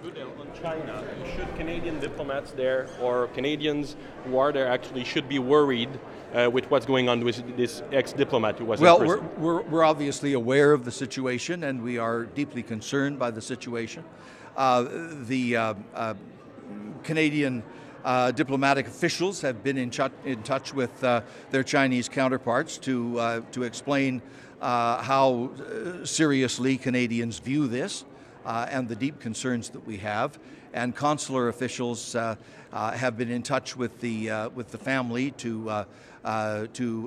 Goodale, on China, should Canadian diplomats there or Canadians who are there actually should be worried with what's going on with this ex-diplomat who was in prison? We're obviously aware of the situation, and we are deeply concerned by the situation. The Canadian diplomatic officials have been in touch with their Chinese counterparts to explain how seriously Canadians view this and the deep concerns that we have. And consular officials have been in touch with the family to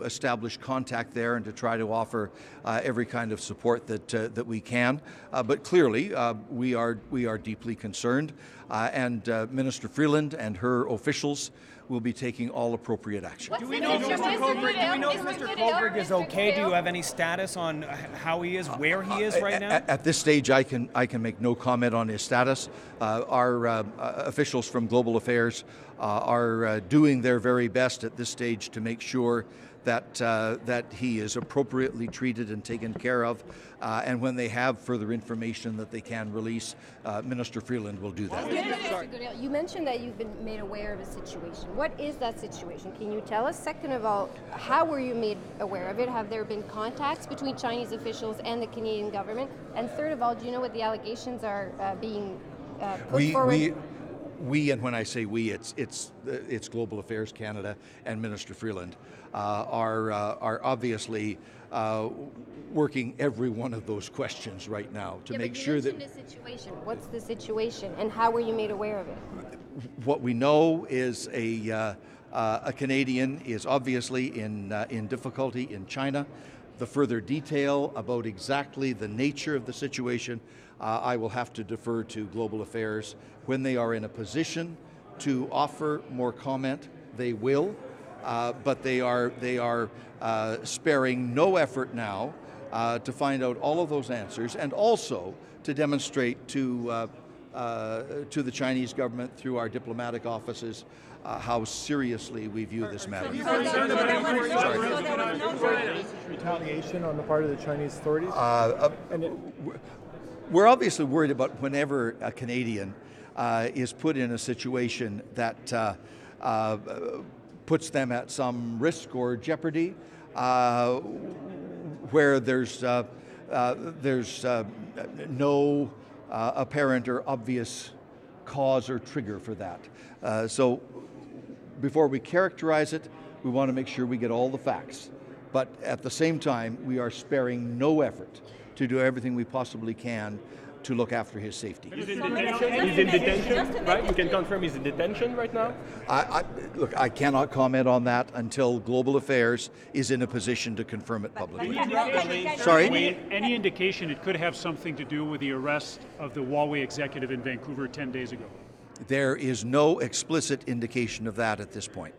establish contact there and to try to offer every kind of support that we can. But clearly, we are deeply concerned, and Minister Freeland and her officials will be taking all appropriate action. Do we know if Mr. Kovrig is okay? Do you have any status on how he is, where he is right now? At this stage, I can make no comment on his status. Our officials from Global Affairs are doing their very best at this stage to make sure that he is appropriately treated and taken care of. And when they have further information that they can release, Minister Freeland will do that. Mr. Goodale, you mentioned that you've been made aware of a situation. What is that situation? Can you tell us? Second of all, how were you made aware of it? Have there been contacts between Chinese officials and the Canadian government? And third of all, do you know what the allegations are being put forward? We, and when I say we, it's Global Affairs Canada and Minister Freeland are obviously working every one of those questions right now to make sure that. What's the situation, and how were you made aware of it? What we know is a Canadian is obviously in difficulty in China. The further detail about exactly the nature of the situation, I will have to defer to Global Affairs. When they are in a position to offer more comment, they will, but they are sparing no effort now to find out all of those answers, and also to demonstrate to the Chinese government through our diplomatic offices how seriously we view this matter. Retaliation on the part of the Chinese authorities? We're obviously worried about whenever a Canadian is put in a situation that puts them at some risk or jeopardy, where there's no apparent or obvious cause or trigger for that. So before we characterize it, we want to make sure we get all the facts. But at the same time, we are sparing no effort to do everything we possibly can to look after his safety. He's in detention, right? We can confirm he's in detention right now? Look, I cannot comment on that until Global Affairs is in a position to confirm it publicly. Sorry? Any indication it could have something to do with the arrest of the Huawei executive in Vancouver 10 days ago? There is no explicit indication of that at this point.